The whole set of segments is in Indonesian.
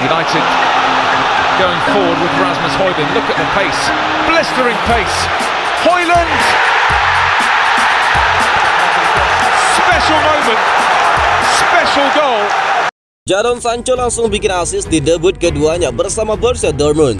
United going forward with Rasmus Højlund. Look at the pace, blistering pace. Højlund! Special moment, special goal. Jadon Sancho langsung bikin assist di debut keduanya bersama Borussia Dortmund.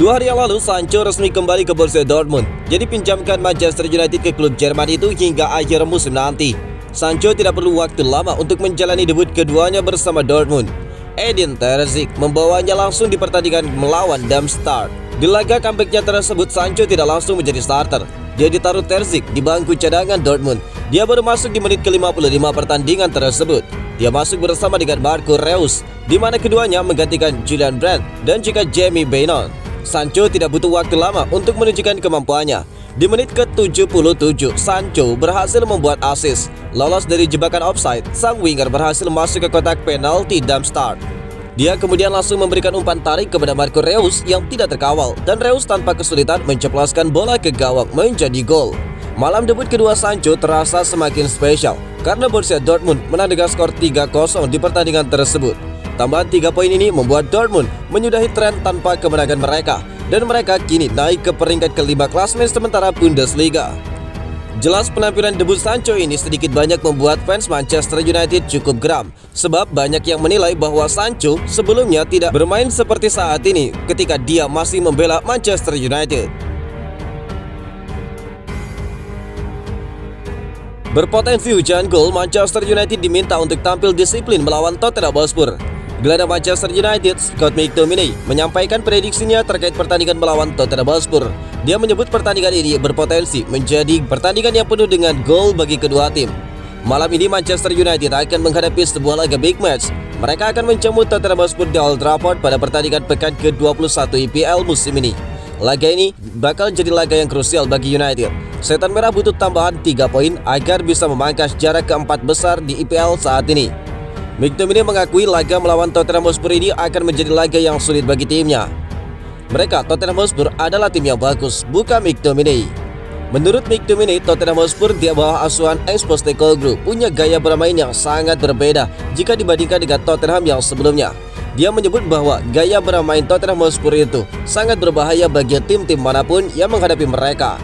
2 hari yang lalu, Sancho resmi kembali ke Borussia Dortmund. Jadi pinjamkan Manchester United ke klub Jerman itu hingga akhir musim nanti. Sancho tidak perlu waktu lama untuk menjalani debut keduanya bersama Dortmund. Edin Terzic membawanya langsung di pertandingan melawan Darmstadt. Di laga comebacknya tersebut, Sancho tidak langsung menjadi starter. Dia ditaruh Terzic di bangku cadangan Dortmund. Dia baru masuk di menit ke-55 pertandingan tersebut. Dia masuk bersama dengan Marco Reus, di mana keduanya menggantikan Julian Brandt dan juga Jamie Beynon. Sancho tidak butuh waktu lama untuk menunjukkan kemampuannya. Di menit ke-77, Sancho berhasil membuat assist. Lolos dari jebakan offside, sang winger berhasil masuk ke kotak penalti Darmstadt. Dia kemudian langsung memberikan umpan tarik kepada Marco Reus yang tidak terkawal, dan Reus tanpa kesulitan menceploskan bola ke gawang menjadi gol. Malam debut kedua Sancho terasa semakin spesial karena Borussia Dortmund menang dengan skor 3-0 di pertandingan tersebut. Tambahan 3 poin ini membuat Dortmund menyudahi tren tanpa kemenangan mereka, dan mereka kini naik ke peringkat kelima klasemen sementara Bundesliga. Jelas penampilan debut Sancho ini sedikit banyak membuat fans Manchester United cukup geram, sebab banyak yang menilai bahwa Sancho sebelumnya tidak bermain seperti saat ini ketika dia masih membela Manchester United. Berpotensi hujan gol, Manchester United diminta untuk tampil disiplin melawan Tottenham Hotspur. Gelandang Manchester United, Scott McTominay, menyampaikan prediksinya terkait pertandingan melawan Tottenham Hotspur. Dia menyebut pertandingan ini berpotensi menjadi pertandingan yang penuh dengan gol bagi kedua tim. Malam ini Manchester United akan menghadapi sebuah laga big match. Mereka akan mencambut Tottenham Hotspur di Old Trafford pada pertandingan pekan ke-21 IPL musim ini. Laga ini bakal jadi laga yang krusial bagi United. Setan Merah butuh tambahan 3 poin agar bisa memangkas jarak keempat besar di IPL saat ini. McTominay mengakui laga melawan Tottenham Hotspur ini akan menjadi laga yang sulit bagi timnya. Mereka, Tottenham Hotspur, adalah tim yang bagus, bukan McTominay. Menurut McTominay, Tottenham Hotspur di bawah asuhan Ange Postecoglou punya gaya bermain yang sangat berbeda jika dibandingkan dengan Tottenham yang sebelumnya. Dia menyebut bahwa gaya bermain Tottenham Hotspur itu sangat berbahaya bagi tim-tim manapun yang menghadapi mereka.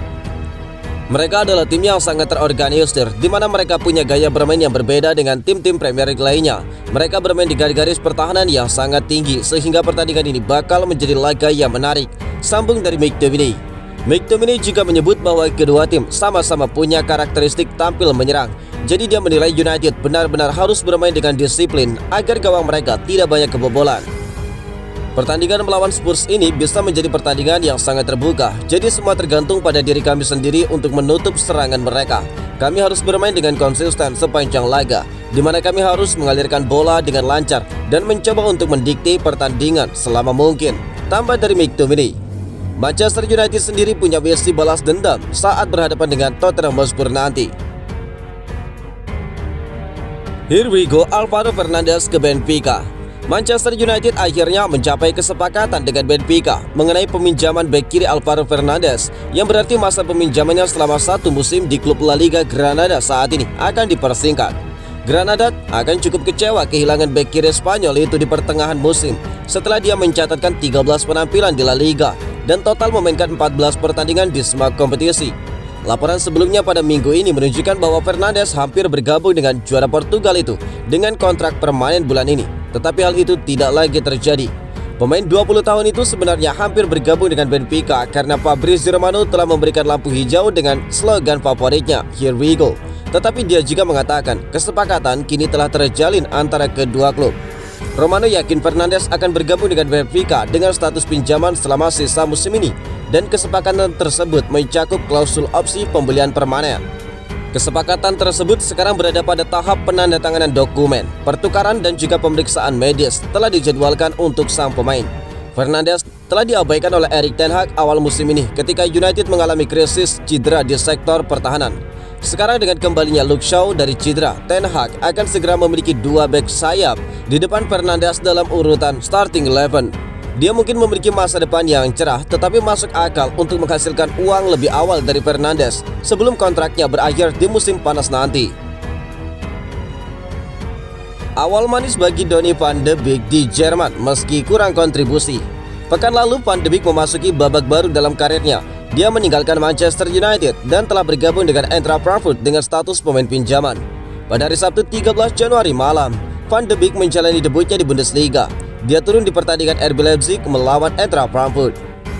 Mereka adalah tim yang sangat terorganisir, di mana mereka punya gaya bermain yang berbeda dengan tim-tim Premier League lainnya. Mereka bermain di garis pertahanan yang sangat tinggi, sehingga pertandingan ini bakal menjadi laga yang menarik. Sambung dari McTominay. McTominay juga menyebut bahwa kedua tim sama-sama punya karakteristik tampil menyerang. Jadi dia menilai United benar-benar harus bermain dengan disiplin agar gawang mereka tidak banyak kebobolan. Pertandingan melawan Spurs ini bisa menjadi pertandingan yang sangat terbuka. Jadi semua tergantung pada diri kami sendiri untuk menutup serangan mereka. Kami harus bermain dengan konsisten sepanjang laga, di mana kami harus mengalirkan bola dengan lancar dan mencoba untuk mendikte pertandingan selama mungkin. Tambah dari McTominay. Manchester United sendiri punya misi balas dendam saat berhadapan dengan Tottenham Hotspur nanti. Here we go, Alvaro Fernandes ke Benfica. Manchester United akhirnya mencapai kesepakatan dengan Benfica mengenai peminjaman bek kiri Alvaro Fernandes, yang berarti masa peminjamannya selama 1 musim di klub La Liga Granada saat ini akan dipersingkat. Granada akan cukup kecewa kehilangan bek kiri Spanyol itu di pertengahan musim setelah dia mencatatkan 13 penampilan di La Liga dan total memainkan 14 pertandingan di semua kompetisi. Laporan sebelumnya pada minggu ini menunjukkan bahwa Fernandes hampir bergabung dengan juara Portugal itu dengan kontrak permanen bulan ini. Tetapi hal itu tidak lagi terjadi. Pemain 20 tahun itu sebenarnya hampir bergabung dengan Benfica karena Fabrizio Romano telah memberikan lampu hijau dengan slogan favoritnya, "Here we go." Tetapi dia juga mengatakan kesepakatan kini telah terjalin antara kedua klub. Romano yakin Fernandes akan bergabung dengan Benfica dengan status pinjaman selama sisa musim ini, dan kesepakatan tersebut mencakup klausul opsi pembelian permanen. Kesepakatan tersebut sekarang berada pada tahap penandatanganan dokumen, pertukaran dan juga pemeriksaan medis telah dijadwalkan untuk sang pemain. Fernandes telah diabaikan oleh Erik ten Hag awal musim ini ketika United mengalami krisis cedera di sektor pertahanan. Sekarang dengan kembalinya Luke Shaw dari cedera, Ten Hag akan segera memiliki 2 bek sayap di depan Fernandes dalam urutan starting 11. Dia mungkin memiliki masa depan yang cerah, tetapi masuk akal untuk menghasilkan uang lebih awal dari Fernandes sebelum kontraknya berakhir di musim panas nanti. Awal manis bagi Donny van de Beek di Jerman meski kurang kontribusi. Pekan lalu Van de Beek memasuki babak baru dalam karirnya. Dia meninggalkan Manchester United dan telah bergabung dengan Eintracht Frankfurt dengan status pemain pinjaman. Pada hari Sabtu 13 Januari malam, Van de Beek menjalani debutnya di Bundesliga. Dia turun di pertandingan RB Leipzig melawan Eintracht Frankfurt.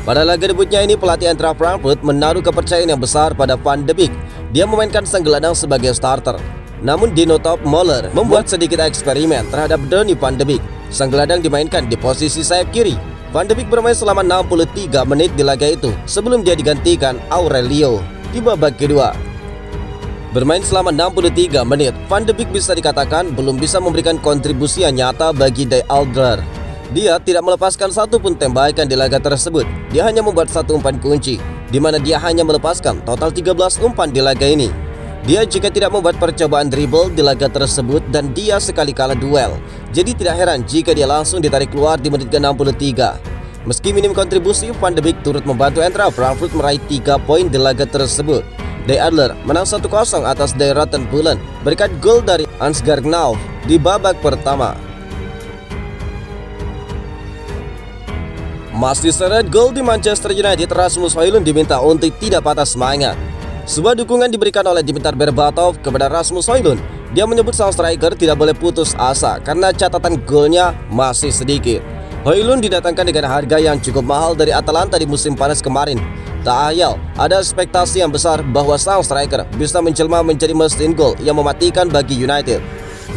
Pada laga debutnya ini, pelatih Eintracht Frankfurt menaruh kepercayaan yang besar pada Van de Beek. Dia memainkan sang gelandang sebagai starter. Namun Dino Top Moller membuat sedikit eksperimen terhadap Donny van de Beek. Sang gelandang dimainkan di posisi sayap kiri. Van de Beek bermain selama 63 menit di laga itu sebelum dia digantikan Aurelio di babak kedua. Bermain selama 63 menit, Van de Beek bisa dikatakan belum bisa memberikan kontribusi yang nyata bagi De Adler. Dia tidak melepaskan satu pun tembakan di laga tersebut. Dia hanya membuat satu umpan kunci, di mana dia hanya melepaskan total 13 umpan di laga ini. Dia juga tidak membuat percobaan dribble di laga tersebut dan dia sekali kalah duel. Jadi tidak heran jika dia langsung ditarik keluar di menit ke-63. Meski minim kontribusi, Van de Beek turut membantu Eintracht Frankfurt meraih 3 poin di laga tersebut. De Adler menang 1-0 atas De Rottenbullen berkat gol dari Ansgar Knauf di babak pertama. Masih seret gol di Manchester United, Rasmus Højlund diminta untuk tidak patah semangat. Sebuah dukungan diberikan oleh Dimitar Berbatov kepada Rasmus Højlund. Dia menyebut sang striker tidak boleh putus asa karena catatan golnya masih sedikit. Højlund didatangkan dengan harga yang cukup mahal dari Atalanta di musim panas kemarin. Tak ayal, ada ekspektasi yang besar bahwa sang striker bisa menjelma menjadi mesin gol yang mematikan bagi United.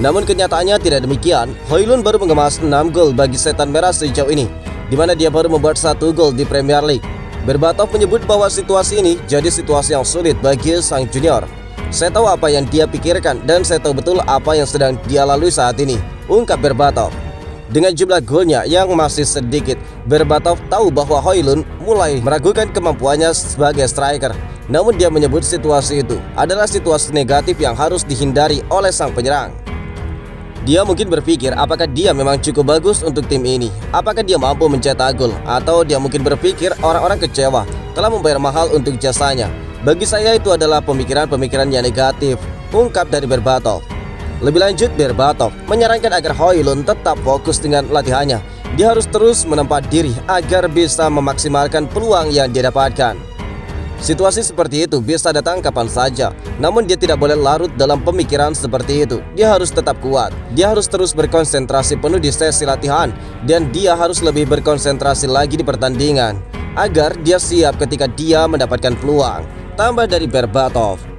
Namun kenyataannya tidak demikian. Højlund baru mengemas 6 gol bagi Setan Merah sejauh ini, di mana dia baru membuat 1 gol di Premier League. Berbatov menyebut bahwa situasi ini jadi situasi yang sulit bagi sang junior. Saya tahu apa yang dia pikirkan dan saya tahu betul apa yang sedang dia lalui saat ini, ungkap Berbatov. Dengan jumlah golnya yang masih sedikit, Berbatov tahu bahwa Højlund mulai meragukan kemampuannya sebagai striker. Namun dia menyebut situasi itu adalah situasi negatif yang harus dihindari oleh sang penyerang. Dia mungkin berpikir apakah dia memang cukup bagus untuk tim ini, apakah dia mampu mencetak gol, atau dia mungkin berpikir orang-orang kecewa telah membayar mahal untuk jasanya. Bagi saya itu adalah pemikiran-pemikiran yang negatif, ungkap dari Berbatov. Lebih lanjut, Berbatov menyarankan agar Højlund tetap fokus dengan latihannya. Dia harus terus menempa diri agar bisa memaksimalkan peluang yang dia dapatkan. Situasi seperti itu bisa datang kapan saja, namun dia tidak boleh larut dalam pemikiran seperti itu. Dia harus tetap kuat, dia harus terus berkonsentrasi penuh di sesi latihan, dan dia harus lebih berkonsentrasi lagi di pertandingan agar dia siap ketika dia mendapatkan peluang, tambah dari Berbatov.